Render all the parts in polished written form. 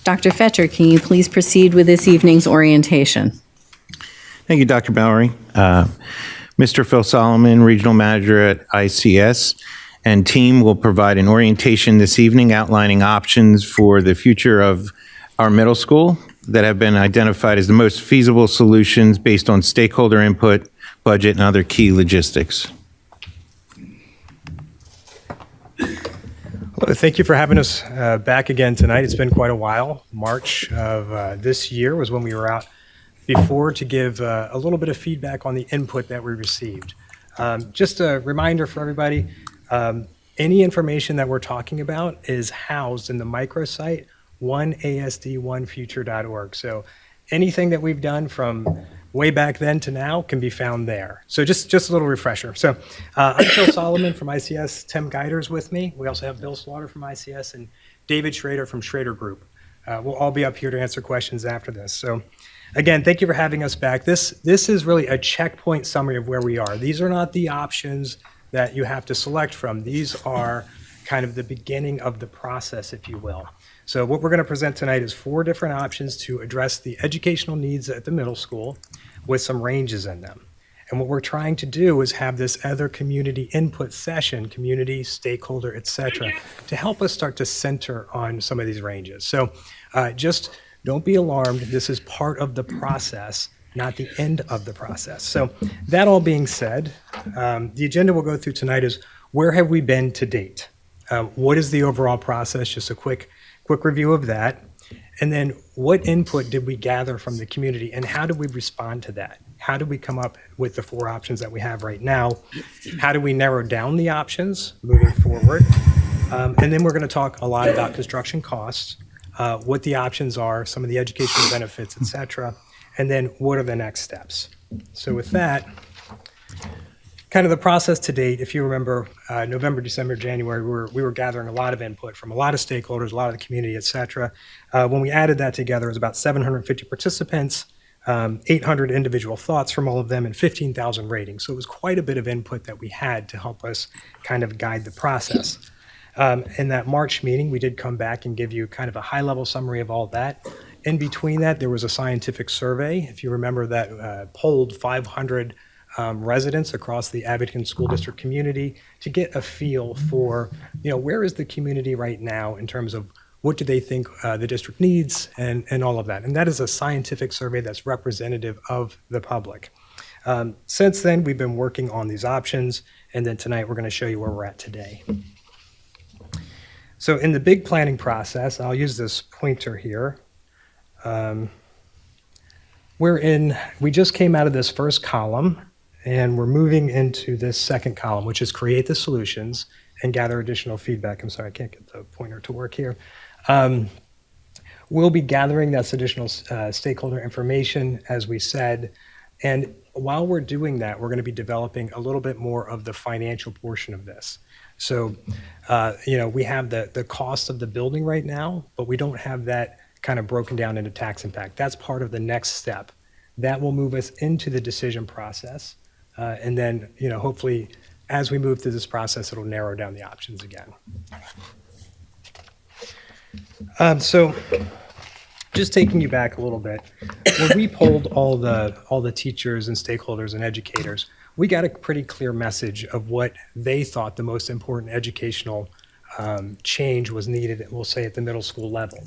Dr. Fetcher, can you please proceed with this evening's orientation? Thank you, Dr. Mallory. Mr. Phil Solomon, Regional Manager at ICS, and team will provide an orientation this evening outlining options for the future of our middle school that have been identified as the most feasible solutions based on stakeholder input, budget, and other key logistics. Well, thank you for having us back again tonight. It's been quite a while. March of this year was when we were out before to give a little bit of feedback on the input that we received. Just a reminder for everybody, any information that we're talking about is housed in the microsite oneasd1future.org. So anything that we've done from way back then to now can be found there. So just a little refresher. So I'm Phil Solomon from ICS, Tim Geider's with me. We also have Bill Slaughter from ICS and David Schrader from Schrader Group. We'll all be up here to answer questions after this. So again, thank you for having us back. This is really a checkpoint summary of where we are. These are not the options that you have to select from. These are kind of the beginning of the process, if you will. So what we're going to present tonight is 4 different options to address the educational needs at the middle school with some ranges in them. And what we're trying to do is have this other community input session, community, stakeholder, et cetera, to help us start to center on some of these ranges. So just don't be alarmed. This is part of the process, not the end of the process. So that all being said, the agenda we'll go through tonight is where have we been to date? What is the overall process? Just a quick review of that. And then what input did we gather from the community and how did we respond to that? How did we come up with the 4 options that we have right now? How do we narrow down the options moving forward? And then we're going to talk a lot about construction costs, what the options are, some of the educational benefits, et cetera, and then what are the next steps? So with that, kind of the process to date, if you remember, November, December, January, we were gathering a lot of input from a lot of stakeholders, a lot of the community, et cetera. When we added that together, it was about 750 participants, 800 individual thoughts from all of them, and 15,000 ratings. So it was quite a bit of input that we had to help us kind of guide the process. In that March meeting, we did come back and give you kind of a high-level summary of all that. In between that, there was a scientific survey, if you remember, that polled 500 residents across the Abington School District community to get a feel for, where is the community right now in terms of what do they think the district needs and all of that. And that is a scientific survey that's representative of the public. Since then, we've been working on these options, and then tonight we're going to show you where we're at today. So in the big planning process, I'll use this pointer here. We just came out of this first column, and we're moving into this second column, which is create the solutions and gather additional feedback. I'm sorry, I can't get the pointer to work here. We'll be gathering that additional stakeholder information, as we said. And while we're doing that, we're going to be developing a little bit more of the financial portion of this. So, we have the cost of the building right now, but we don't have that kind of broken down into tax impact. That's part of the next step. That will move us into the decision process. And then, hopefully, as we move through this process, it'll narrow down the options again. So just taking you back a little bit, when we polled all the teachers and stakeholders and educators, we got a pretty clear message of what they thought the most important educational change was needed, we'll say, at the middle school level.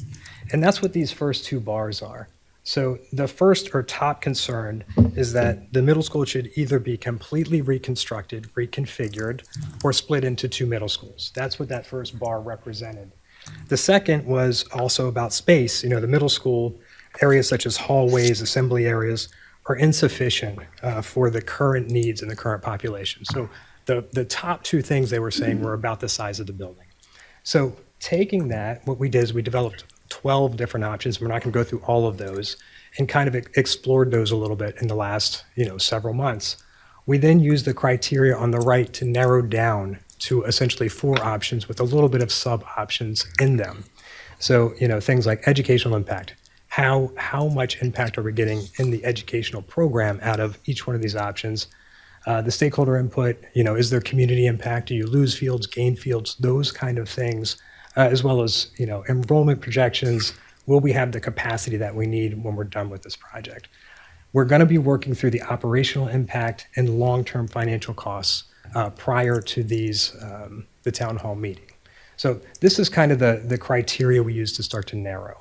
And that's what these first 2 bars are. So the first or top concern is that the middle school should either be completely reconstructed, reconfigured, or split into 2 middle schools. That's what that first bar represented. The second was also about space. The middle school areas such as hallways, assembly areas are insufficient for the current needs in the current population. So the top 2 things they were saying were about the size of the building. So taking that, what we did is we developed 12 different options. We're not going to go through all of those, and kind of explored those a little bit in the last, several months. We then used the criteria on the right to narrow down to essentially 4 options with a little bit of sub-options in them. So, things like educational impact. How much impact are we getting in the educational program out of each one of these options? The stakeholder input, is there community impact? Do you lose fields, gain fields, those kind of things, as well as, enrollment projections, will we have the capacity that we need when we're done with this project? We're going to be working through the operational impact and long-term financial costs prior to the town hall meeting. So this is kind of the criteria we use to start to narrow.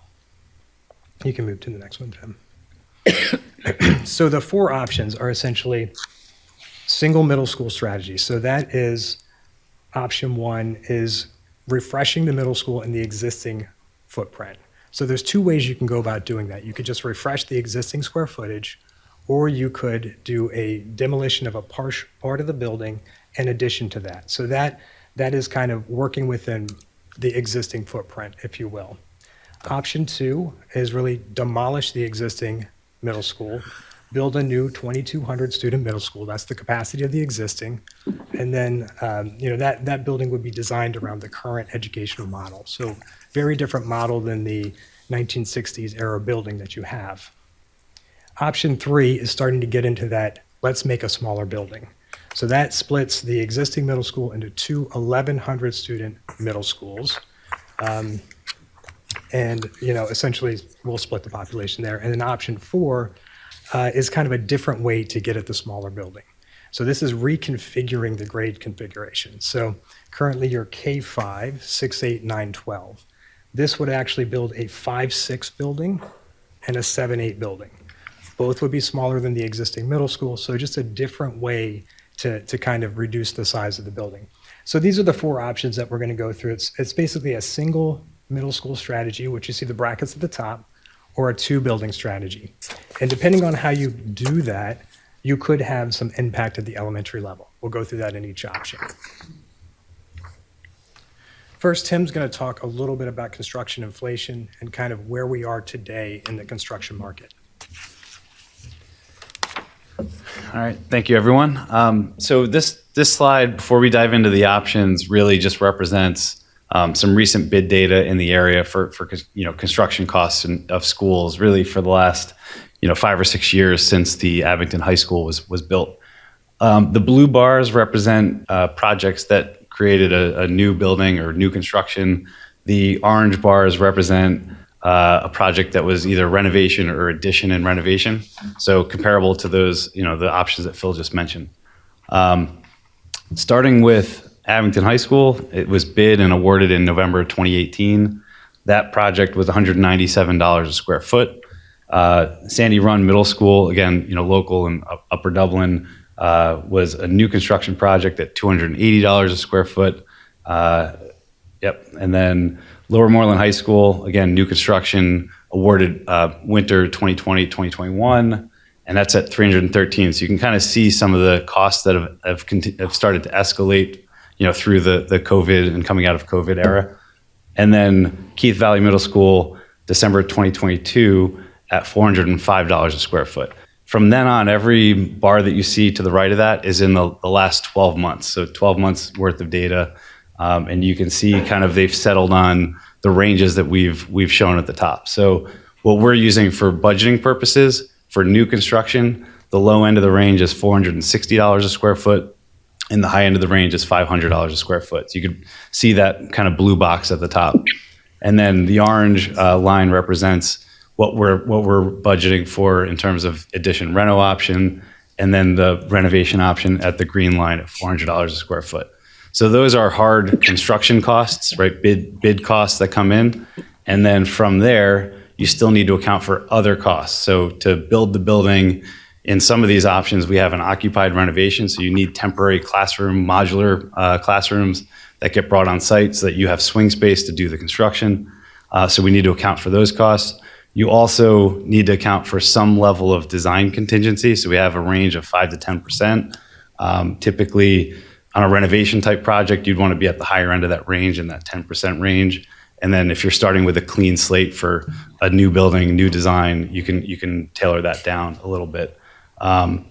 You can move to the next one, Tim. So the 4 options are essentially single middle school strategy. So that is option 1 is refreshing the middle school in the existing footprint. So there's 2 ways you can go about doing that. You could just refresh the existing square footage, or you could do a demolition of a part of the building in addition to that. So that is kind of working within the existing footprint, if you will. Option 2 is really demolish the existing middle school, build a new 2,200 student middle school. That's the capacity of the existing. And then, that building would be designed around the current educational model. So very different model than the 1960s era building that you have. Option 3 is starting to get into that, let's make a smaller building. So that splits the existing middle school into 2 1,100 student middle schools. Essentially we'll split the population there. And then option 4 is kind of a different way to get at the smaller building. So this is reconfiguring the grade configuration. So currently you're K5, 6, 8, 9, 12. This would actually build a 5, 6 building and a 7, 8 building. Both would be smaller than the existing middle school, so just a different way to kind of reduce the size of the building. So these are the 4 options that we're going to go through. It's basically a single middle school strategy, which you see the brackets at the top, or a 2-building strategy. And depending on how you do that, you could have some impact at the elementary level. We'll go through that in each option. First, Tim's going to talk a little bit about construction inflation and kind of where we are today in the construction market. All right, thank you, everyone. So this slide, before we dive into the options, really just represents some recent bid data in the area for construction costs of schools, really for the last 5 or 6 years since the Abington High School was built. The blue bars represent projects that created a new building or new construction. The orange bars represent a project that was either renovation or addition and renovation. So comparable to those, the options that Phil just mentioned. Starting with Abington High School, it was bid and awarded in November 2018. That project was $197 a square foot. Sandy Run Middle School, again, local in Upper Dublin, was a new construction project at $280 a square foot. And then Lower Moreland High School, again, new construction, awarded winter 2020, 2021, and that's at $313. So you can kind of see some of the costs that have started to escalate, through the COVID and coming out of COVID era. And then Keith Valley Middle School, December 2022, at $405 a square foot. From then on, every bar that you see to the right of that is in the last 12 months. So 12 months worth of data. And you can see kind of they've settled on the ranges that we've shown at the top. So what we're using for budgeting purposes for new construction, the low end of the range is $460 a square foot, and the high end of the range is $500 a square foot. So you could see that kind of blue box at the top. And then the orange line represents what we're budgeting for in terms of addition reno option, and then the renovation option at the green line at $400 a square foot. So those are hard construction costs, right? Bid costs that come in. And then from there, you still need to account for other costs. So to build the building, in some of these options, we have an occupied renovation. So you need temporary modular classrooms that get brought on site so that you have swing space to do the construction. So we need to account for those costs. You also need to account for some level of design contingency. So we have a range of 5 to 10%. Typically, on a renovation type project, you'd want to be at the higher end of that range, in that 10% range. And then if you're starting with a clean slate for a new building, new design, you can tailor that down a little bit. And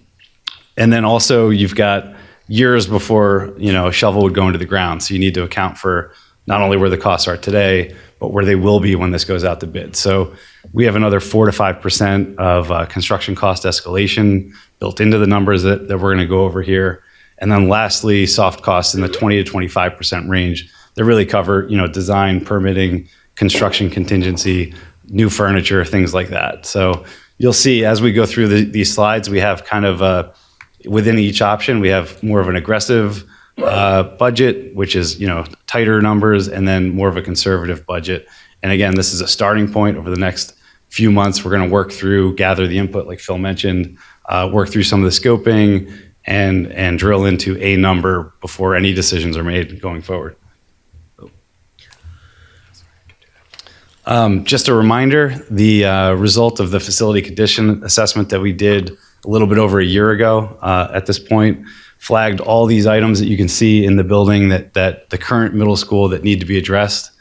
then also you've got years before a shovel would go into the ground. So you need to account for not only where the costs are today, but where they will be when this goes out to bid. So we have another 4 to 5% of construction cost escalation built into the numbers that we're going to go over here. And then lastly, soft costs in the 20 to 25% range that really cover, design, permitting, construction contingency, new furniture, things like that. So you'll see as we go through these slides, we have kind of within each option, we have more of an aggressive budget, which is, tighter numbers, and then more of a conservative budget. And again, this is a starting point. Over the next few months, we're going to work through, gather the input, like Phil mentioned, work through some of the scoping, and drill into a number before any decisions are made going forward. Just a reminder, the result of the facility condition assessment that we did a little bit over a year ago at this point flagged all these items that you can see in the building that the current middle school that need to be addressed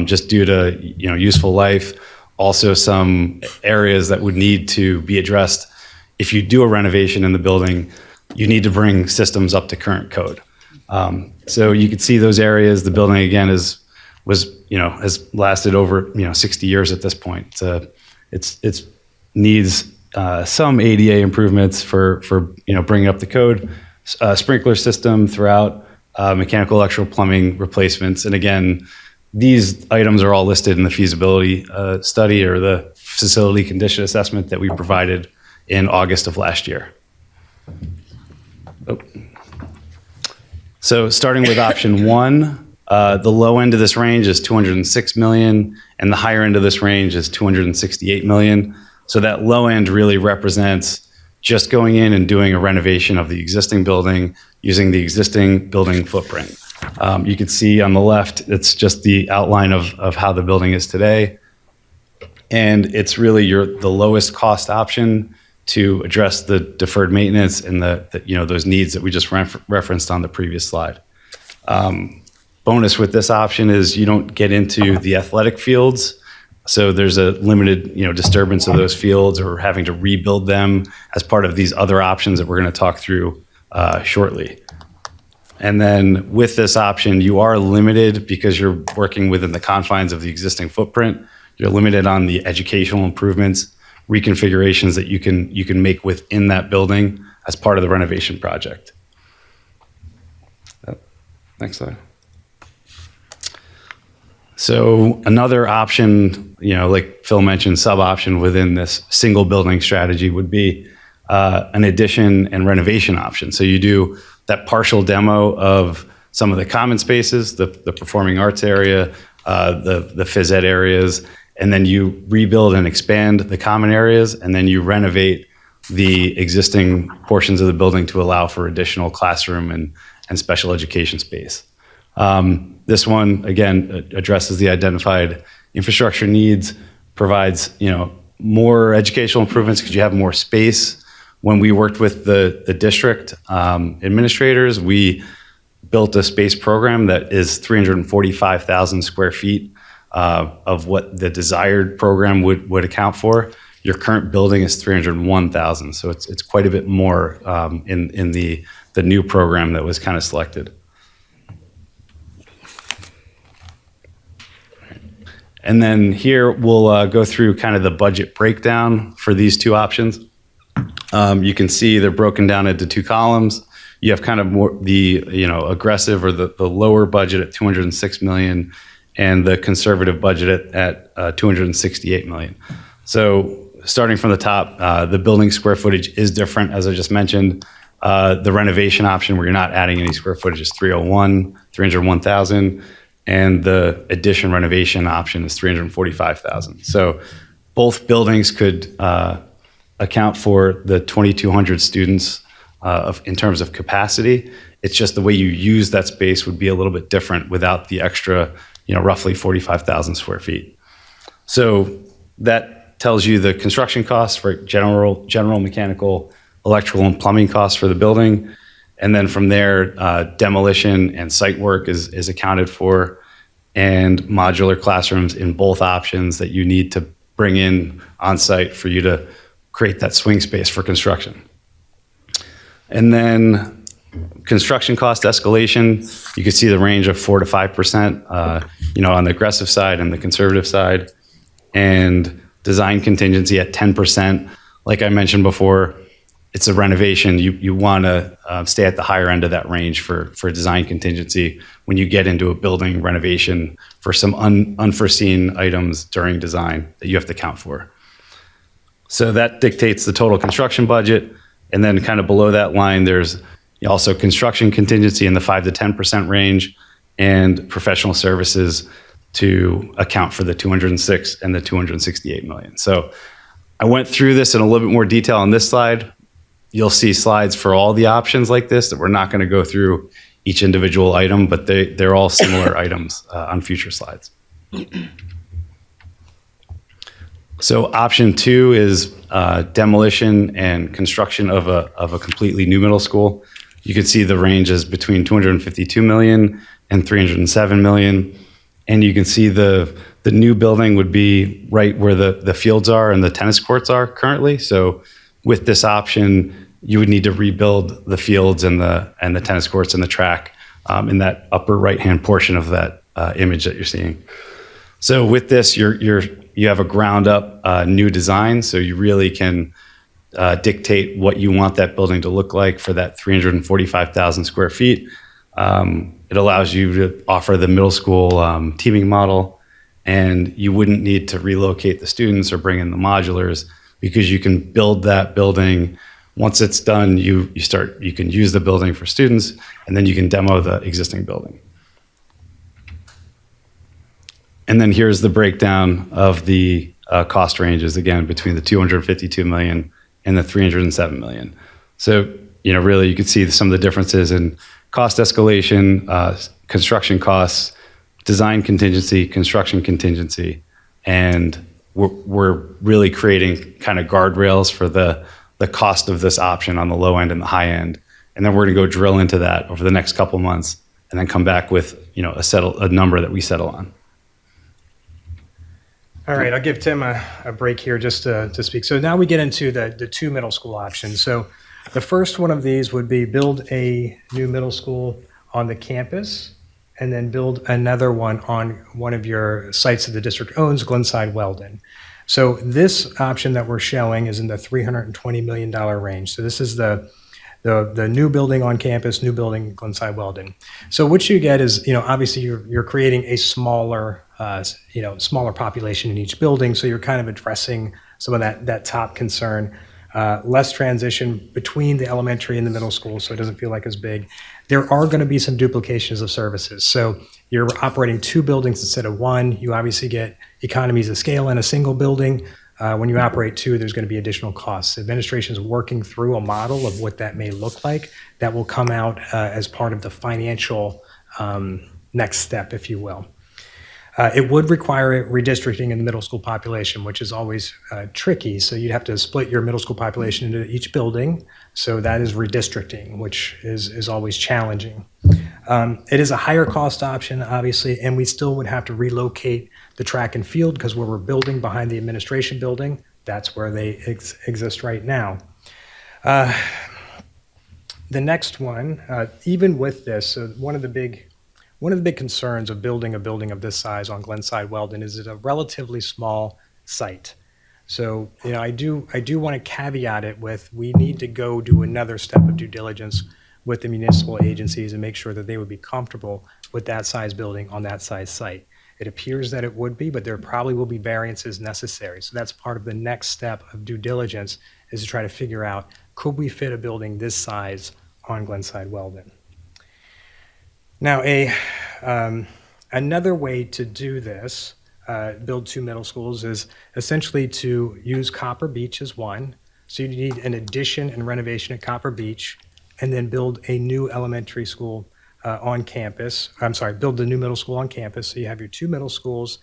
just due to useful life. Also some areas that would need to be addressed. If you do a renovation in the building, you need to bring systems up to current code. So you can see those areas. The building again has lasted over 60 years at this point. It's needs some ADA improvements for bringing up the code, sprinkler system throughout, mechanical, electrical, plumbing replacements, and again, these items are all listed in the feasibility study or the facility condition assessment that we provided in August of last year. Oh. So starting with option one, the low end of this range is $206 million, and the higher end of this range is $268 million. So that low end really represents just going in and doing a renovation of the existing building using the existing building footprint. You can see on the left, it's just the outline of how the building is today. And it's really the lowest cost option to address the deferred maintenance and those needs that we just referenced on the previous slide. Bonus with this option is you don't get into the athletic fields. So there's a limited, disturbance of those fields or having to rebuild them as part of these other options that we're going to talk through shortly. And then with this option, you are limited because you're working within the confines of the existing footprint. You're limited on the educational improvements, reconfigurations that you can make within that building as part of the renovation project. Next slide. So another option, like Phil mentioned, sub-option within this single building strategy would be an addition and renovation option. So you do that partial demo of some of the common spaces, the performing arts area, the phys ed areas, and then you rebuild and expand the common areas, and then you renovate the existing portions of the building to allow for additional classroom and special education space. This one, again, addresses the identified infrastructure needs, provides, more educational improvements because you have more space. When we worked with the district administrators, we built a space program that is 345,000 square feet of what the desired program would account for. Your current building is 301,000, so it's quite a bit more in the new program that was kind of selected. And then here we'll go through kind of the budget breakdown for these two options. You can see they're broken down into two columns. You have kind of more the aggressive or the lower budget at $206 million, and the conservative budget at $268 million. So starting from the top, the building square footage is different, as I just mentioned. The renovation option, where you're not adding any square footage, is 301,000. And the addition renovation option is 345,000. So both buildings could account for the 2,200 students in terms of capacity. It's just the way you use that space would be a little bit different without the extra, roughly 45,000 square feet. So that tells you the construction costs for general mechanical, electrical, and plumbing costs for the building. And then from there, demolition and site work is accounted for, and modular classrooms in both options that you need to bring in on site for you to create that swing space for construction. And then construction cost escalation, you can see the range of 4 to 5%, on the aggressive side and the conservative side, and design contingency at 10%. Like I mentioned before, it's a renovation, you want to stay at the higher end of that range for design contingency when you get into a building renovation for some unforeseen items during design that you have to account for. So that dictates the total construction budget. And then kind of below that line, there's also construction contingency in the 5 to 10% range and professional services to account for the 206 and the 268 million. So I went through this in a little bit more detail on this slide. You'll see slides for all the options like this that we're not going to go through each individual item, but they're all similar items on future slides. So option 2 is demolition and construction of a completely new middle school. You can see the range is between 252 million and 307 million. And you can see the new building would be right where the fields are and the tennis courts are currently. So with this option, you would need to rebuild the fields and the tennis courts and the track in that upper right-hand portion of that image that you're seeing. So with this, you have a ground-up new design, so you really can dictate what you want that building to look like for that 345,000 square feet. It allows you to offer the middle school teaming model, and you wouldn't need to relocate the students or bring in the modulars because you can build that building. Once it's done, you can use the building for students, and then you can demo the existing building. And then here's the breakdown of the cost ranges, again, between the 252 million and the 307 million. So, really you could see some of the differences in cost escalation, construction costs, design contingency, construction contingency, and we're really creating kind of guardrails for the cost of this option on the low end and the high end. And then we're going to go drill into that over the next couple months and then come back with, a number that we settle on. All right, I'll give Tim a break here just to speak. So now we get into the 2 middle school options. So the first one of these would be build a new middle school on the campus and then build another one on one of your sites that the district owns, Glenside Weldon. So this option that we're showing is in the $320 million range. So this is the new building on campus, new building Glenside Weldon. So what you get is, obviously you're creating a smaller population in each building. So you're kind of addressing some of that top concern. Less transition between the elementary and the middle school, so it doesn't feel like as big. There are going to be some duplications of services. So you're operating 2 buildings instead of 1. You obviously get economies of scale in a single building. When you operate 2, there's going to be additional costs. Administration is working through a model of what that may look like. That will come out as part of the financial next step, if you will. It would require redistricting in the middle school population, which is always tricky. So you'd have to split your middle school population into each building. So that is redistricting, which is always challenging. It is a higher cost option, obviously, and we still would have to relocate the track and field because where we're building behind the administration building, that's where they exist right now. The next one, even with this, one of the big concerns of building a building of this size on Glenside Weldon is it's a relatively small site. So, I do want to caveat it with we need to go do another step of due diligence with the municipal agencies and make sure that they would be comfortable with that size building on that size site. It appears that it would be, but there probably will be variances necessary. So that's part of the next step of due diligence is to try to figure out, could we fit a building this size on Glenside Weldon? Now, another way to do this, build 2 middle schools, is essentially to use Copper Beach as one. So you need an addition and renovation at Copper Beach, and then build a new elementary school on campus. Build the new middle school on campus. So you have your 2 middle schools,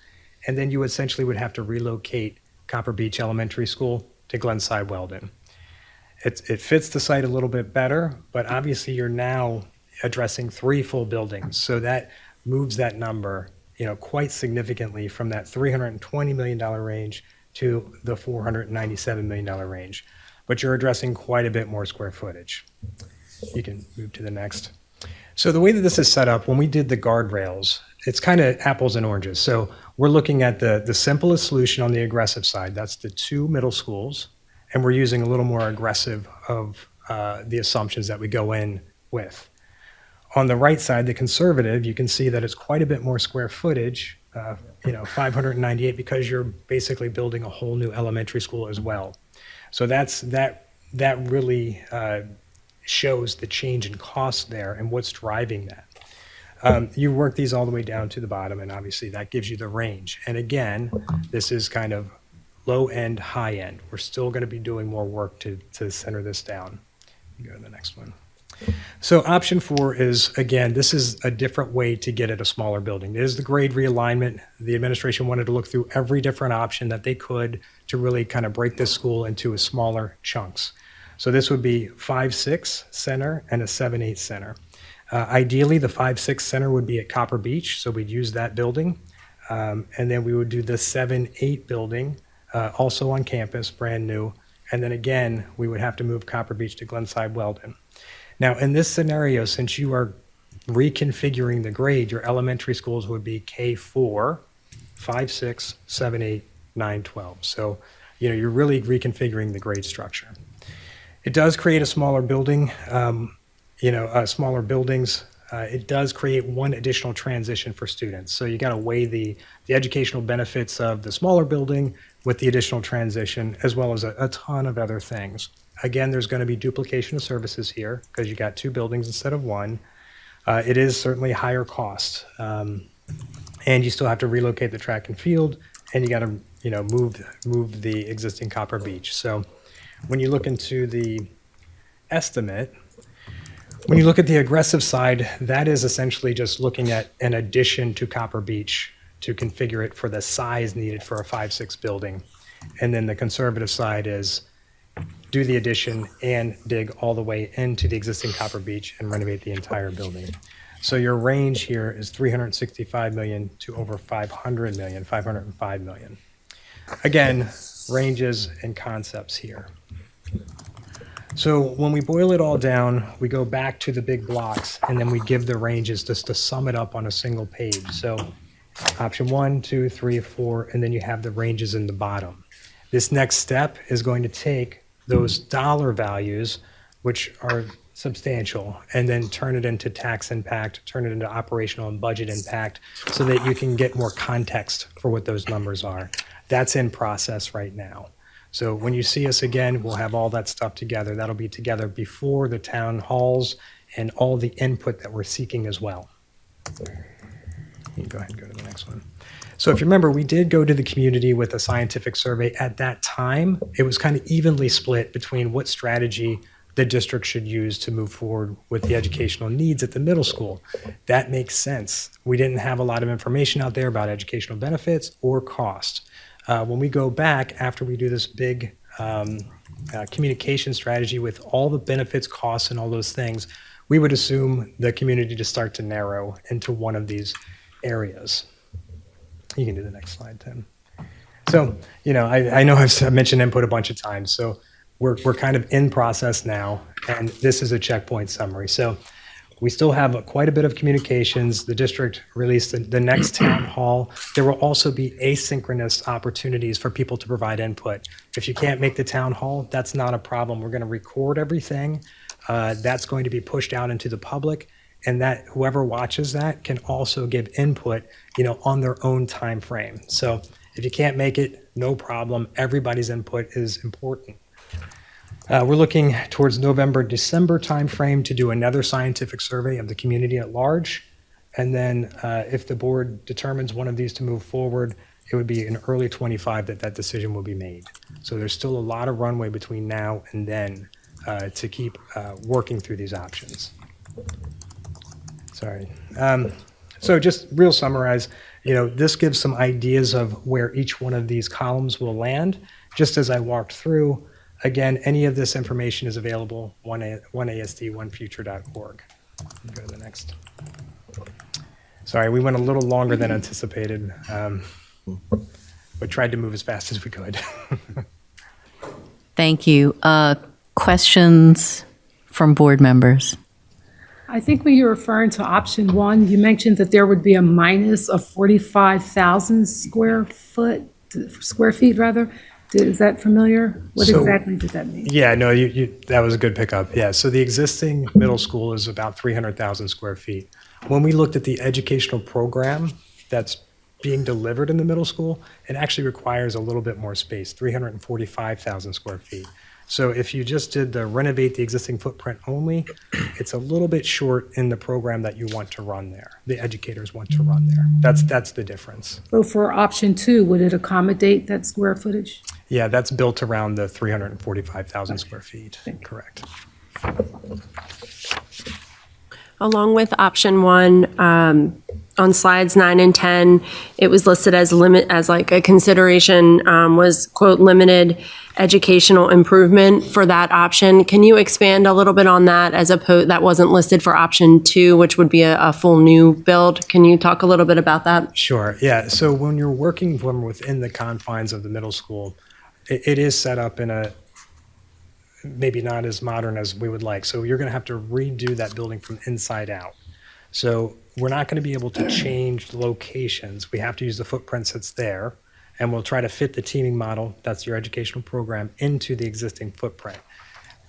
and then you essentially would have to relocate Copper Beach Elementary School to Glenside Weldon. It fits the site a little bit better, but obviously you're now addressing 3 full buildings. So that moves that number, quite significantly from that $320 million range to the $497 million range. But you're addressing quite a bit more square footage. You can move to the next. So the way that this is set up, when we did the guardrails, it's kind of apples and oranges. So we're looking at the simplest solution on the aggressive side. That's the 2 middle schools. And we're using a little more aggressive of the assumptions that we go in with. On the right side, the conservative, you can see that it's quite a bit more square footage, 598, because you're basically building a whole new elementary school as well. So that really shows the change in cost there and what's driving that. You work these all the way down to the bottom, and obviously that gives you the range. And again, this is kind of low end, high end. We're still going to be doing more work to center this down. Go to the next one. So option 4 is, again, this is a different way to get at a smaller building. It is the grade realignment. The administration wanted to look through every different option that they could to really kind of break this school into smaller chunks. So this would be 5-6 center and a 7-8 center. Ideally, the 5-6 center would be at Copper Beach, so we'd use that building. And then we would do the 7-8 building, also on campus, brand new. And then again, we would have to move Copper Beach to Glenside Weldon. Now, in this scenario, since you are reconfiguring the grade, your elementary schools would be K4, 5, 6, 7, 8, 9, 12. So, you're really reconfiguring the grade structure. It does create a smaller building, smaller buildings. It does create one additional transition for students. So you got to weigh the educational benefits of the smaller building with the additional transition, as well as a ton of other things. Again, there's going to be duplication of services here because you got 2 buildings instead of 1. It is certainly higher cost, and you still have to relocate the track and field, and you got to move the existing Copper Beach. So when you look into the estimate, when you look at the aggressive side, that is essentially just looking at an addition to Copper Beach to configure it for the size needed for a 5-6 building. And then the conservative side is do the addition and dig all the way into the existing Copper Beach and renovate the entire building. So your range here is 365 million to over 500 million, 505 million. Again, ranges and concepts here. So when we boil it all down, we go back to the big blocks and then we give the ranges just to sum it up on a single page. So option 1, 2, 3, 4, and then you have the ranges in the bottom. This next step is going to take those dollar values, which are substantial, and then turn it into tax impact, turn it into operational and budget impact so that you can get more context for what those numbers are. That's in process right now. So when you see us again, we'll have all that stuff together. That'll be together before the town halls and all the input that we're seeking as well. You can go ahead and go to the next one. So if you remember, we did go to the community with a scientific survey. At that time, it was kind of evenly split between what strategy the district should use to move forward with the educational needs at the middle school. That makes sense. We didn't have a lot of information out there about educational benefits or cost. When we go back after we do this big communication strategy with all the benefits, costs, and all those things, we would assume the community to start to narrow into one of these areas. You can do the next slide, Tim. So, I know I've mentioned input a bunch of times, so we're kind of in process now, and this is a checkpoint summary. So we still have quite a bit of communications. The district released the next town hall. There will also be asynchronous opportunities for people to provide input. If you can't make the town hall, that's not a problem. We're going to record everything. That's going to be pushed out into the public, and that whoever watches that can also give input, on their own time frame. So if you can't make it, no problem. Everybody's input is important. We're looking towards November, December timeframe to do another scientific survey of the community at large. And then if the board determines one of these to move forward, it would be in early 25 that decision will be made. So there's still a lot of runway between now and then to keep working through these options. Sorry. So just real summarize, this gives some ideas of where each one of these columns will land. Just as I walked through, again, any of this information is available, one ASD, onefuture.org. Go to the next. Sorry, we went a little longer than anticipated, but tried to move as fast as we could. Thank you. Questions from board members? I think when you're referring to option 1, you mentioned that there would be a minus of 45,000 square feet rather. Is that familiar? What So- exactly does that mean? Yeah, no, that was a good pickup. Yeah, so the existing middle school is about 300,000 square feet. When we looked at the educational program that's being delivered in the middle school, it actually requires a little bit more space, 345,000 square feet. So if you just did the renovate the existing footprint only, it's a little bit short in the program that you want to run there, the educators want to run there. That's the difference. So for option 2, would it accommodate that square footage? Yeah, that's built around the 345,000 square feet, correct. Along with option 1, on slides 9 and 10, it was listed as like a consideration, was quote, limited educational improvement for that option. Can you expand a little bit on that as opposed, that wasn't listed for option 2, which would be a full new build? Can you talk a little bit about that? Sure, yeah. So when you're working from within the confines of the middle school, it is set up in a maybe not as modern as we would like. So you're going to have to redo that building from inside out. So we're not going to be able to change locations. We have to use the footprints that's there, and we'll try to fit the teaming model, that's your educational program, into the existing footprint.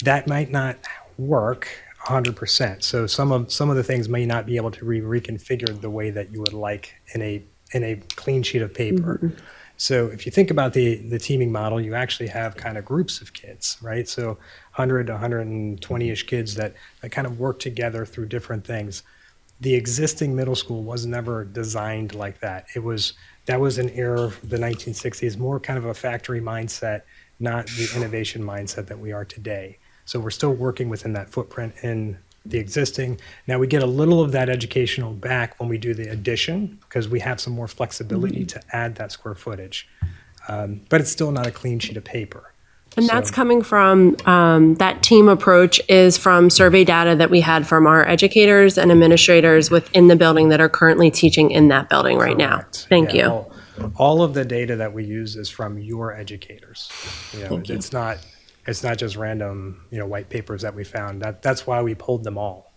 That might not work 100%. So some of the things may not be able to be reconfigured the way that you would like in a clean sheet of paper. So if you think about the teaming model, you actually have kind of groups of kids, right? So 100 to 120-ish kids that kind of work together through different things. The existing middle school was never designed like that. That was an era of the 1960s, more kind of a factory mindset, not the innovation mindset that we are today. So we're still working within that footprint in the existing. Now we get a little of that educational back when we do the addition, because we have some more flexibility to add that square footage. But it's still not a clean sheet of paper. And that's coming from, that team approach is from survey data that we had from our educators and administrators within the building that are currently teaching in that building right now. Correct. Thank Yeah, you. all of the data that we use is from your educators. It's not just random, white papers that we found. That's why we pulled them all.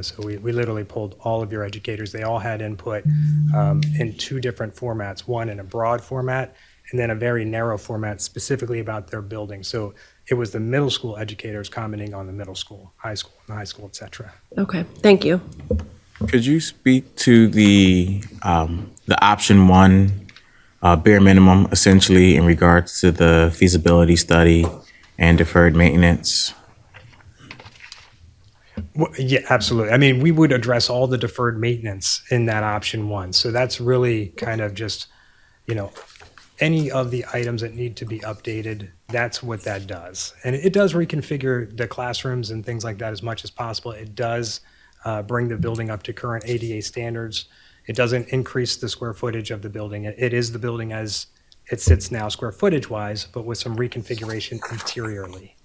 So we literally pulled all of your educators. They all had input in 2 different formats, one in a broad format and then a very narrow format specifically about their building. So it was the middle school educators commenting on the middle school, high school, and high school, et cetera. Okay, thank you. Could you speak to the option 1 bare minimum, essentially in regards to the feasibility study and deferred maintenance? Well, yeah, absolutely. I mean, we would address all the deferred maintenance in that option 1. So that's really kind of just, any of the items that need to be updated, that's what that does. And it does reconfigure the classrooms and things like that as much as possible. It does bring the building up to current ADA standards. It doesn't increase the square footage of the building. It is the building as it sits now, square footage wise, but with some reconfiguration interiorly.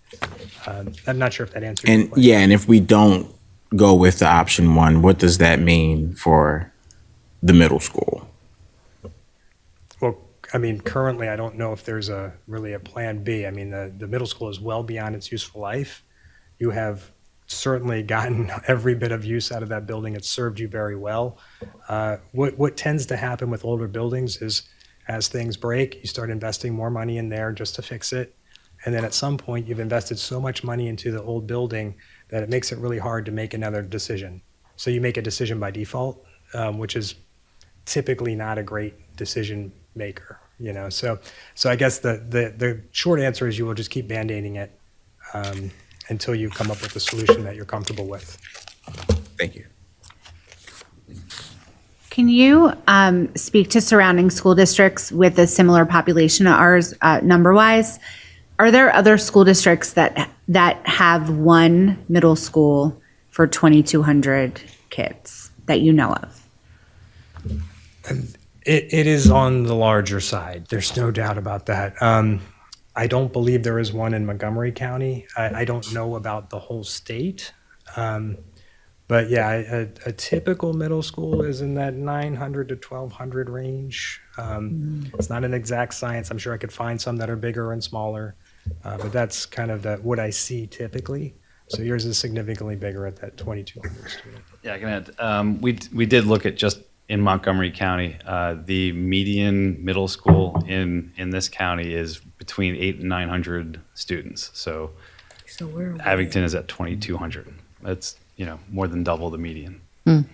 I'm not sure if that answers your And question. yeah, and if we don't go with the option 1, what does that mean for the middle school? Well, I mean, currently, I don't know if there's really a plan B. I mean, the middle school is well beyond its useful life. You have certainly gotten every bit of use out of that building. It's served you very well. What tends to happen with older buildings is as things break, you start investing more money in there just to fix it. And then at some point, you've invested so much money into the old building that it makes it really hard to make another decision. So you make a decision by default, which is typically not a great decision maker. So I guess the short answer is you will just keep band-aiding it until you come up with a solution that you're comfortable with. Thank you. Can you speak to surrounding school districts with a similar population to ours, number-wise? Are there other school districts that have one middle school for 2,200 kids that you know of? It is on the larger side. There's no doubt about that. I don't believe there is one in Montgomery County. I don't know about the whole state. But yeah, a typical middle school is in that 900 to 1,200 range. It's not an exact science. I'm sure I could find some that are bigger and smaller, but that's kind of what I see typically. So yours is significantly bigger at that 2,200 student. Yeah, I can add. We did look at just in Montgomery County. The median middle school in this county is between 800 and 900 students. So Abington is at 2,200. That's, more than double the median. Good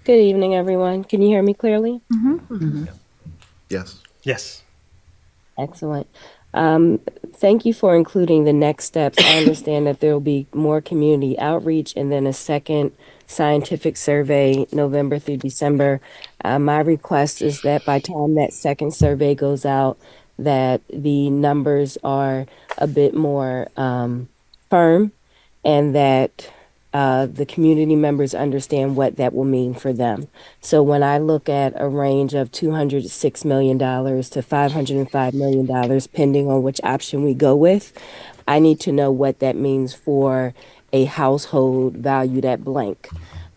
evening, everyone. Can you hear me clearly? Yes. Yes. Excellent. Thank you for including the next steps. I understand that there will be more community outreach and then a second scientific survey November through December. My request is that by time that second survey goes out, that the numbers are a bit more firm and that the community members understand what that will mean for them. So when I look at a range of $206 million to $505 million, pending on which option we go with, I need to know what that means for a household valued at blank.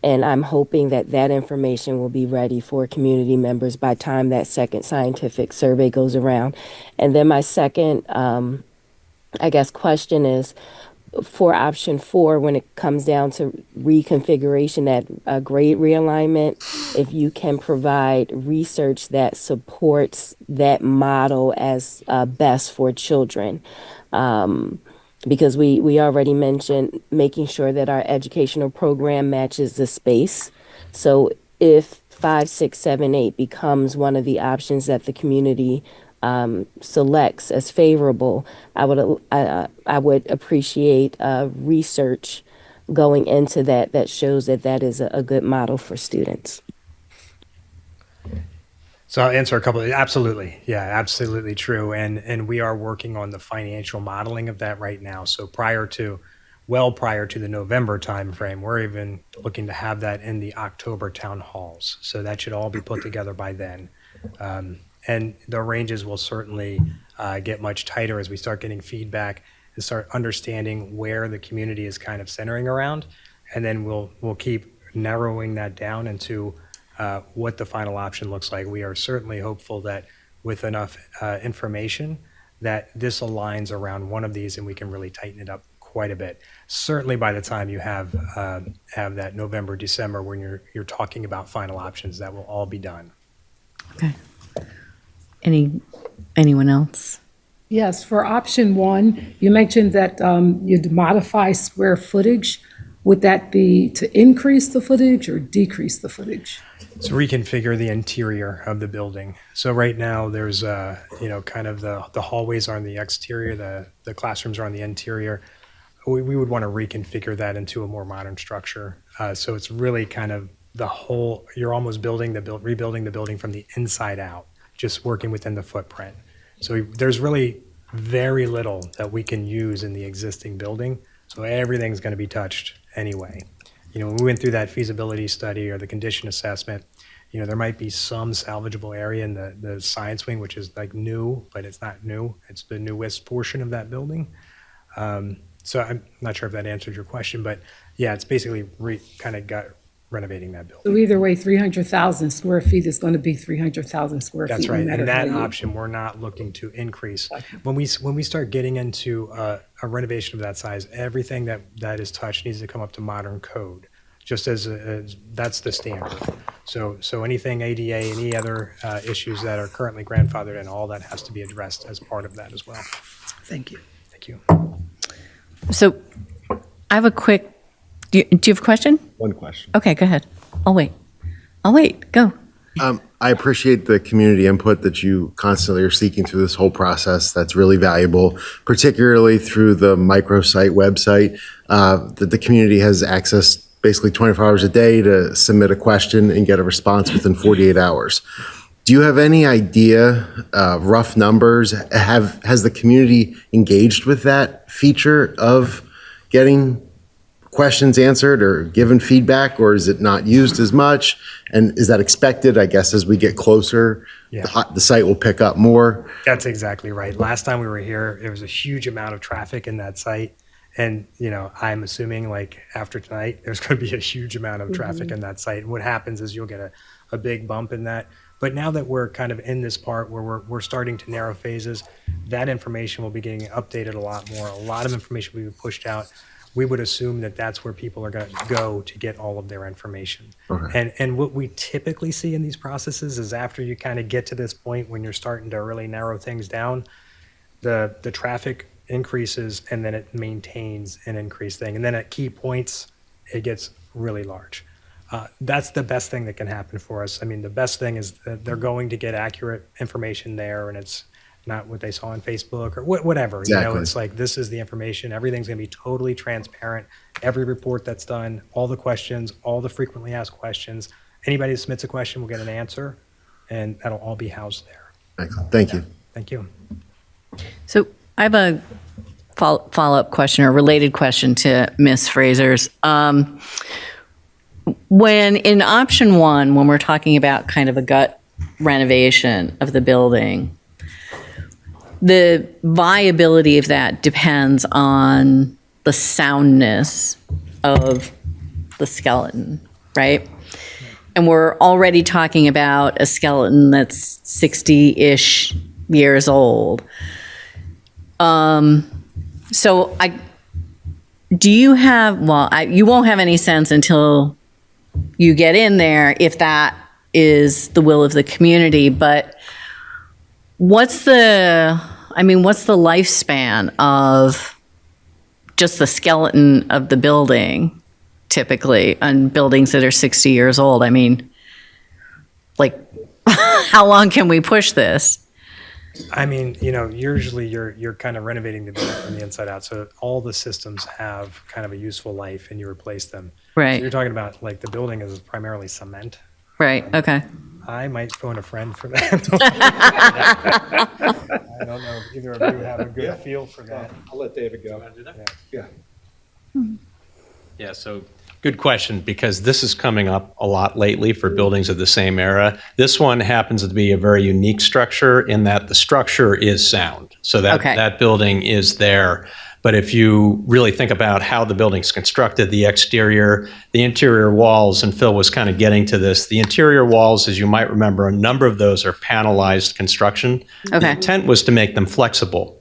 And I'm hoping that that information will be ready for community members by time that second scientific survey goes around. And then my second, question is, for option 4, when it comes down to reconfiguration, that grade realignment, if you can provide research that supports that model as best for children. Because we already mentioned making sure that our educational program matches the space. So if 5, 6, 7, 8 becomes one of the options that the community selects as favorable, I would appreciate research going into that shows that is a good model for students. So I'll answer a couple. Absolutely. Yeah, absolutely true. And we are working on the financial modeling of that right now. So prior to the November timeframe, we're even looking to have that in the October town halls. So that should all be put together by then. And the ranges will certainly get much tighter as we start getting feedback and start understanding where the community is kind of centering around. And then we'll keep narrowing that down into what the final option looks like. We are certainly hopeful that with enough information that this aligns around one of these and we can really tighten it up quite a bit. Certainly by the time you have that November, December, when you're talking about final options, that will all be done. Okay. Anyone else? Yes, for option 1, you mentioned that you'd modify square footage. Would that be to increase the footage or decrease the footage? So reconfigure the interior of the building. So right now there's kind of the hallways are on the exterior, the classrooms are on the interior. We would want to reconfigure that into a more modern structure. So it's really kind of the whole, you're almost rebuilding the building from the inside out, just working within the footprint. So there's really very little that we can use in the existing building. So everything's going to be touched anyway. When we went through that feasibility study or the condition assessment, there might be some salvageable area in the science wing, which is like new, but it's not new. It's the newest portion of that building. So I'm not sure if that answered your question, but yeah, it's basically renovating that building. So either way, 300,000 square feet is going to be 300,000 square feet. That's right. no matter And that how you- option, we're not looking to increase. When we start getting into a renovation of that size, everything that is touched needs to come up to modern code, just as that's the standard. So anything ADA, any other issues that are currently grandfathered in, all that has to be addressed as part of that as well. Thank you. Thank you. So I have a quick, do you have a question? One question. Okay, go ahead. I'll wait. Go. I appreciate the community input that you constantly are seeking through this whole process. That's really valuable, particularly through the microsite website that the community has access basically 24 hours a day to submit a question and get a response within 48 hours. Do you have any idea, rough numbers? Has the community engaged with that feature of getting questions answered or given feedback, or is it not used as much? And is that expected, I guess, as we get closer, Yeah. the site will pick up more? That's exactly right. Last time we were here, there was a huge amount of traffic in that site. And, I'm assuming like after tonight, there's going to be a huge amount of traffic in that site. And what happens is you'll get a big bump in that. But now that we're kind of in this part where we're starting to narrow phases, that information will be getting updated a lot more. A lot of information will be pushed out. we would assume that that's where people are going to go to get all of their information. And what we typically see in these processes is after you kind of get to this point when you're starting to really narrow things down, the traffic increases and then it maintains an increased thing. And then at key points, it gets really large. That's the best thing that can happen for us. I mean, the best thing is that they're going to get accurate information there, and it's not what they saw on Facebook or whatever. Exactly. You know, it's like, this is the information. Everything's going to be totally transparent. Every report that's done, all the questions, all the frequently asked questions. Anybody that submits a question will get an answer, and that'll all be housed there. Excellent. Thank you. Thank you. So I have a follow-up question or related question to Ms. Fraser's. When in option one, when we're talking about kind of a gut renovation of the building, the viability of that depends on the soundness of the skeleton, right? And we're already talking about a skeleton that's 60-ish years old. So do you have, you won't have any sense until you get in there if that is the will of the community, but what's the lifespan of just the skeleton of the building typically on buildings that are 60 years old? I mean, like, how long can we push this? I mean, you know, usually you're kind of renovating the building from the inside out, so all the systems have kind of a useful life, and you replace them. Right. So you're talking about, like, the building is primarily cement. Right, okay. I might phone a friend for that. I don't know if either of you have a good feel for that. I'll let David go. Yeah. Yeah, so good question, because this is coming up a lot lately for buildings of the same era. This one happens to be a very unique structure in that the structure is sound. So that building is there. But if you really think about how the building's constructed, the exterior, the interior walls, and Phil was kind of getting to this, the interior walls, as you might remember, a number of those are panelized construction. Okay. The intent was to make them flexible.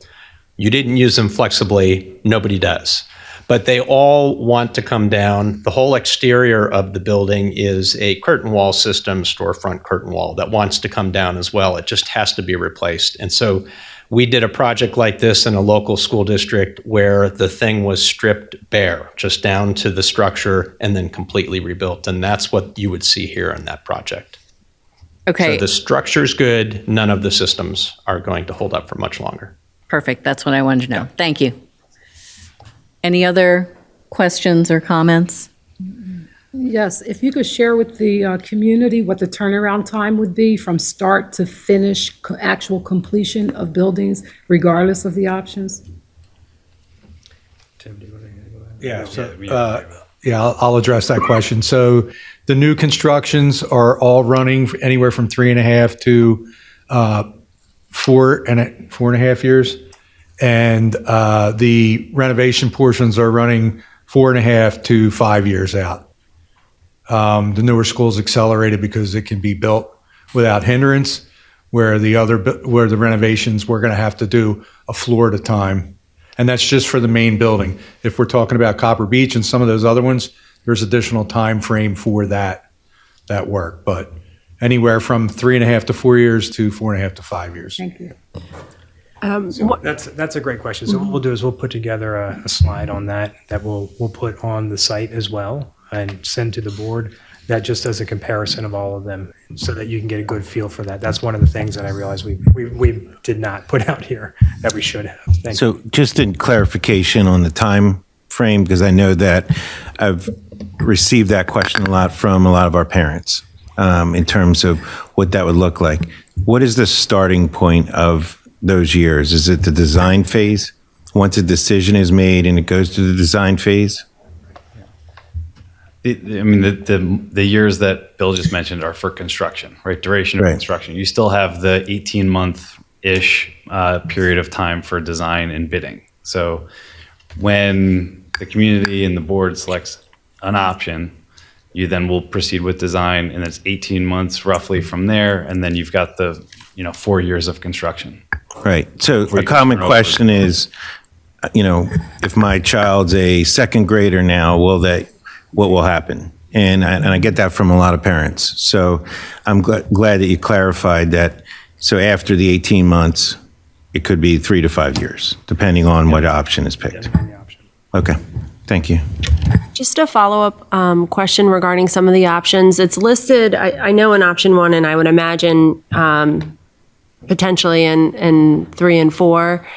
You didn't use them flexibly, nobody does. But they all want to come down. The whole exterior of the building is a curtain wall system, storefront curtain wall, that wants to come down as well. It just has to be replaced. And so we did a project like this in a local school district where the thing was stripped bare, just down to the structure, and then completely rebuilt. And that's what you would see here in that project. Okay. So the structure's good. None of the systems are going to hold up for much longer. Perfect, that's what I wanted to know. Thank you. Any other questions or comments? Yes, if you could share with the community what the turnaround time would be from start to finish, actual completion of buildings, regardless of the options? Tim, do you want to go ahead? Yeah, so, I'll address that question. So the new constructions are all running anywhere from 3.5 to 4.5 years. And the renovation portions are running 4.5 to 5 years out. The newer schools accelerated because it can be built without hindrance, where the renovations, we're going to have to do a floor at a time. And that's just for the main building. If we're talking about Copper Beach and some of those other ones, there's additional time frame for that work. But anywhere from 3.5 to 4 years to 4.5 to 5 years. Thank you. That's a great question. So what we'll do is we'll put together a slide on that we'll put on the site as well and send to the board, that just as a comparison of all of them, so that you can get a good feel for that. That's one of the things that I realized we did not put out here that we should have. Thank you. So just in clarification on the time frame, because I know that I've received that question a lot from a lot of our parents in terms of what that would look like. What is the starting point of those years? Is it the design phase? Once a decision is made and it goes to the design phase? The years that Bill just mentioned are for construction, right? Duration of construction. You still have the 18-month-ish period of time for design and bidding. So when the community and the board selects an option, you then will proceed with design, and it's 18 months roughly from there, and then you've got the 4 years of construction. Right. So a common question is, if my child's a second grader now, what will happen? And I get that from a lot of parents. So I'm glad that you clarified that. So after the 18 months, it could be 3 to 5 years, depending on what option is picked. Okay, thank you. Just a follow-up question regarding some of the options. It's listed, I know in option 1, and I would imagine potentially in 3 and 4,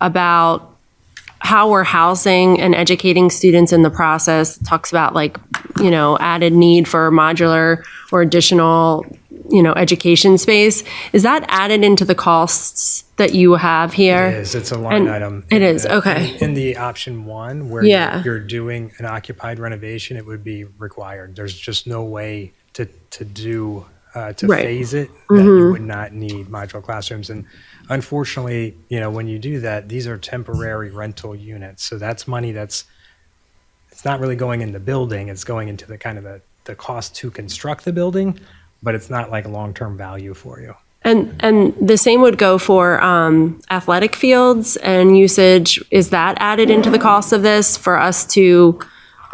about how we're housing and educating students in the process. It talks about added need for modular or additional, education space. Is that added into the costs that you have here? It is. It's a line item. It is, okay. In the option 1, where Yeah. you're doing an occupied renovation, it would be required. There's just no way to do to Right. phase it that you would not need modular classrooms. And unfortunately, when you do that, these are temporary rental units. So that's money it's not really going in the building. It's going into the kind of the cost to construct the building, but it's not like a long-term value for you. And the same would go for athletic fields and usage. Is that added into the cost of this for us to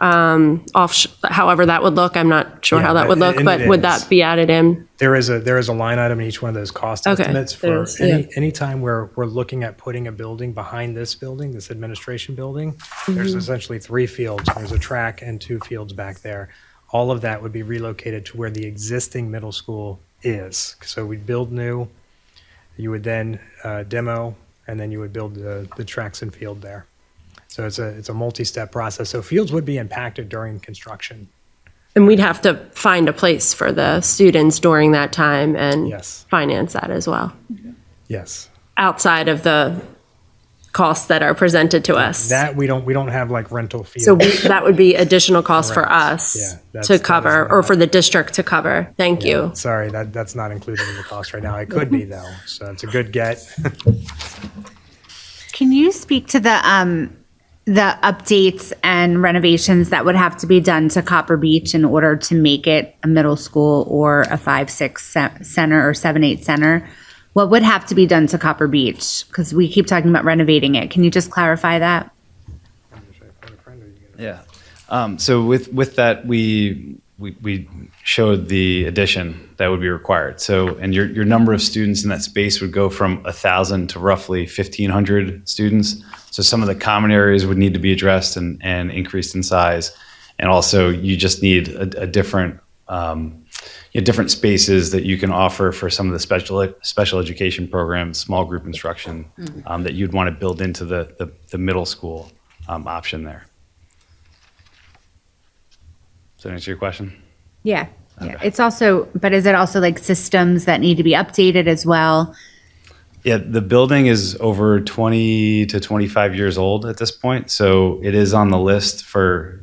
however that would look? I'm not sure how that would look, and but it would is. that be added in? There is a line item in each one of those cost Okay, estimates there for is, yeah. any time where we're looking at putting a building behind this building, this administration building. Mm-hmm. There's essentially 3 fields. There's a track and 2 fields back there. All of that would be relocated to where the existing middle school is. So we'd build new, you would then demo, and then you would build the tracks and field there. So it's a multi-step process. So fields would be impacted during construction. And we'd have to find a place for the students during that time and Yes. finance that as well, Yes. outside of the costs that are presented to us. That we don't have like rental fields. So that would be additional costs for Correct. us Yeah, that to is cover, or not- for the district to cover. Thank you. Sorry, that's not included in the cost right now. It could be though, so it's a good get. Can you speak to the updates and renovations that would have to be done to Copper Beach in order to make it a middle school or a 5-6 center or 7-8 center? What would have to be done to Copper Beach? Because we keep talking about renovating it. Can you just clarify that? Yeah. So with that, we showed the addition that would be required. So, and your number of students in that space would go from 1,000 to roughly 1,500 students. So some of the common areas would need to be addressed and increased in size. And also you just need a different, different spaces that you can offer for some of the special education programs, small group instruction, that you'd want to build into the middle school option there. Does that answer your question? Yeah. It's also, but is it also like systems that need to be updated as well? Yeah, the building is over 20 to 25 years old at this point. So it is on the list for,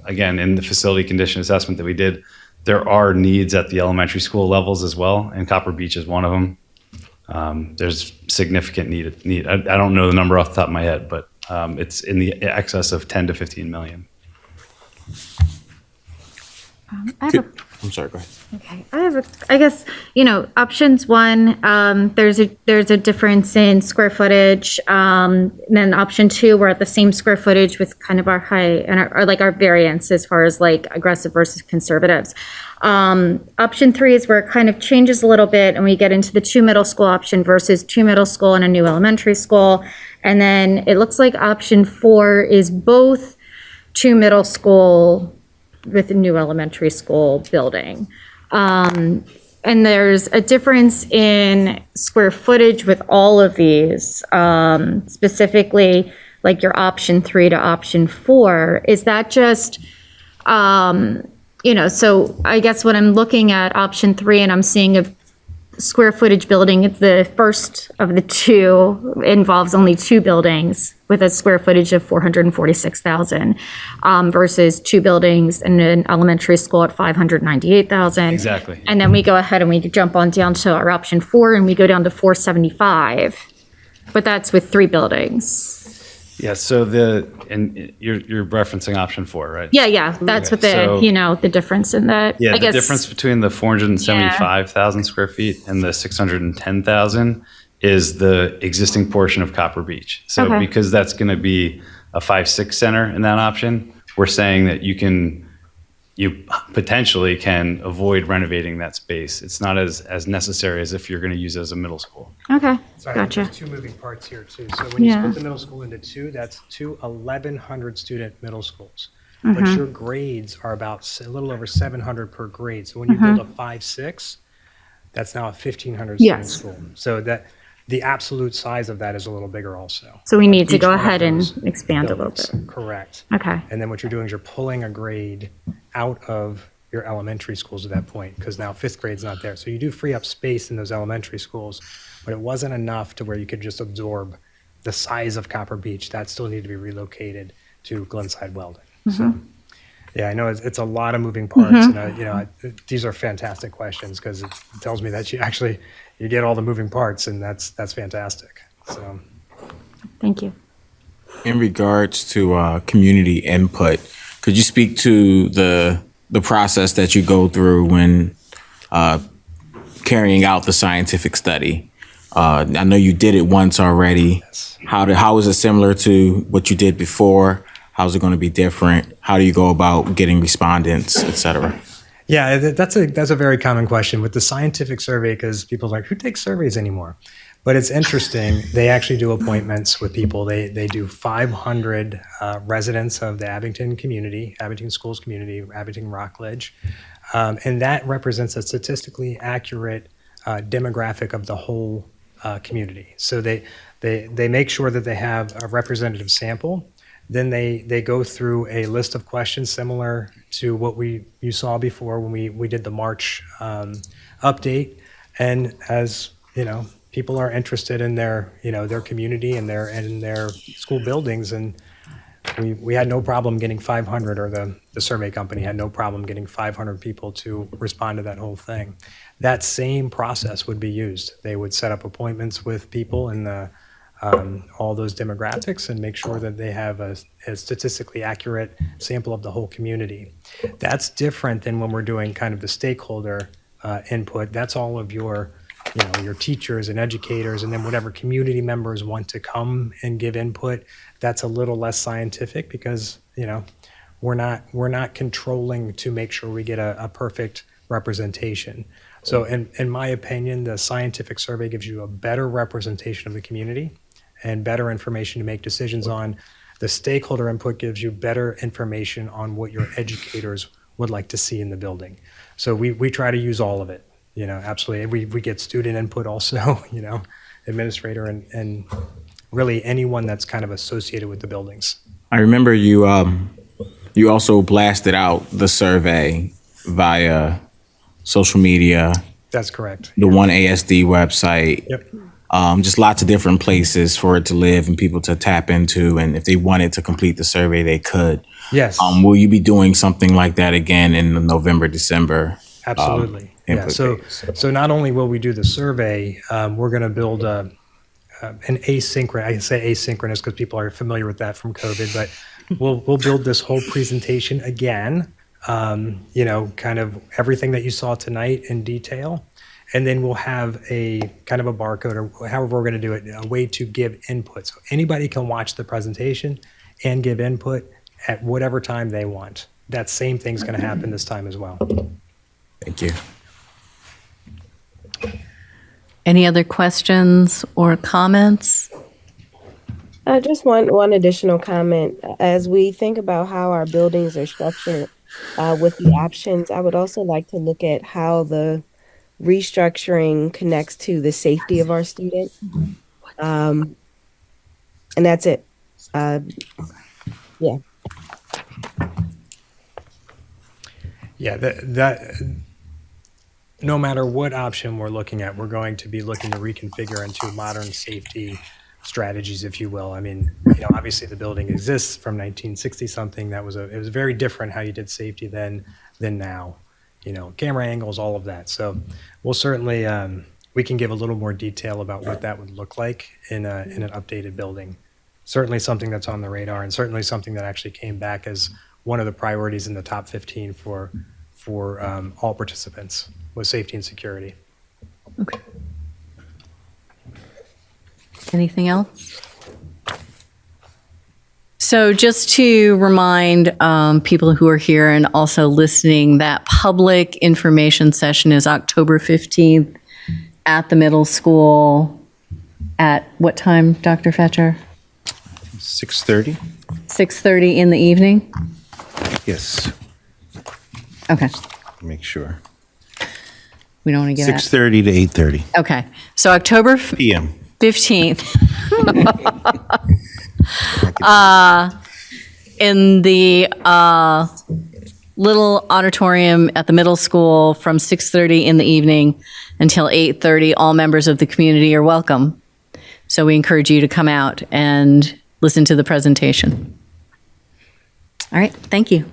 again, in the facility condition assessment that we did, there are needs at the elementary school levels as well, and Copper Beach is one of them. There's significant need. I don't know the number off the top of my head, but it's in the excess of 10 to 15 million. I'm sorry, go ahead. Okay, I guess, options 1, there's a difference in square footage. Then option 2, we're at the same square footage with kind of our height and our variance as far as like aggressive versus conservatives. Option 3 is where it kind of changes a little bit and we get into the 2 middle school option versus 2 middle school and a new elementary school. And then it looks like option 4 is both 2 middle school with a new elementary school building. And there's a difference in square footage with all of these, specifically like your option 3 to option 4. Is that just, so I guess when I'm looking at option 3 and I'm seeing a square footage building, the first of the 2 involves only 2 buildings with a square footage of 446,000 versus 2 buildings in an elementary school at 598,000. Exactly. And then we go ahead and we jump on down to our option 4 and we go down to 475, but that's with 3 buildings. Yeah, so and you're referencing option 4, right? Yeah, that's what the difference in that. Yeah, I the guess, difference between the 475,000 square feet and the 610,000 is the existing portion of Copper Beach. So Okay. because that's going to be a 5-6 center in that option, we're saying that you potentially can avoid renovating that space. It's not as necessary as if you're going to use it as a middle school. Okay, Sorry, gotcha. there's two moving parts here too. So when you Yeah. split the middle school into two, that's two 1,100 student middle schools. But your grades are about a little over 700 per grade. So when you build a 5-6, that's now a 1,500 student Yes. school. So that the absolute size of that is a little bigger also. So we need to Each go one of ahead and those expand a little buildings. bit. Correct. Okay. And then what you're doing is you're pulling a grade out of your elementary schools at that point, because now fifth grade's not there. So you do free up space in those elementary schools, but it wasn't enough to where you could just absorb the size of Copper Beach. That still needed to be relocated to Glenside Weldon. So, yeah, I know it's a lot of moving parts, and these are fantastic questions because it tells me that you get all the moving parts, and that's fantastic. So. Thank you. In regards to community input, could you speak to the process that you go through when carrying out the scientific study? I know you did it once already. Yes. How is it similar to what you did before? How's it going to be different? How do you go about getting respondents, et cetera? Yeah, that's a very common question with the scientific survey, because people are like, who takes surveys anymore? But it's interesting. They actually do appointments with people. They do 500 residents of the Abington community, Abington Schools community, Abington Rockledge. And that represents a statistically accurate demographic of the whole community. So they make sure that they have a representative sample. Then they go through a list of questions similar to what you saw before when we did the March update. And as you know, people are interested in their community and their school buildings, and we had no problem getting 500, or the survey company had no problem getting 500 people to respond to that whole thing. That same process would be used. They would set up appointments with people in all those demographics and make sure that they have a statistically accurate sample of the whole community. That's different than when we're doing kind of the stakeholder input. That's all of your teachers and educators, and then whatever community members want to come and give input. That's a little less scientific because we're not controlling to make sure we get a perfect representation. So in my opinion, the scientific survey gives you a better representation of the community and better information to make decisions on. The stakeholder input gives you better information on what your educators would like to see in the building. So we try to use all of it, absolutely. We get student input also, administrator and really anyone that's kind of associated with the buildings. I remember you also blasted out the survey via social media, That's correct. the One ASD website. Yep. Just lots of different places for it to live and people to tap into. And if they wanted to complete the survey, they could. Yes. Will you be doing something like that again in the November, December? Absolutely. Yeah. input So phase? so not only will we do the survey, we're going to build an asynchronous. I say asynchronous because people are familiar with that from COVID, but we'll build this whole presentation again. Kind of everything that you saw tonight in detail. And then we'll have a kind of a barcode, or however we're going to do it, a way to give input. So anybody can watch the presentation and give input at whatever time they want. That same thing's going to happen this time as well. Thank you. Any other questions or comments? Just one additional comment. As we think about how our buildings are structured with the options, I would also like to look at how the restructuring connects to the safety of our student. And that's it. Yeah. Yeah, that no matter what option we're looking at, we're going to be looking to reconfigure into modern safety strategies, if you will. I mean, obviously the building exists from 1960 something. It was very different how you did safety then than now. Camera angles, all of that. So we'll certainly we can give a little more detail about what that would look like in an updated building. Certainly something that's on the radar, and certainly something that actually came back as one of the priorities in the top 15 for all participants was safety and security. Okay. Anything else? So just to remind people who are here and also listening, that public information session is October 15th at the middle school. At what time, Dr. Fetcher? 6:30? 6:30 in the evening? Yes, Okay. make sure. We don't want to get out. 6:30 to 8:30 Okay. So October PM. 15th. In the little auditorium at the middle school from 6:30 in the evening until 8:30, all members of the community are welcome. So we encourage you to come out and listen to the presentation. All right, thank you.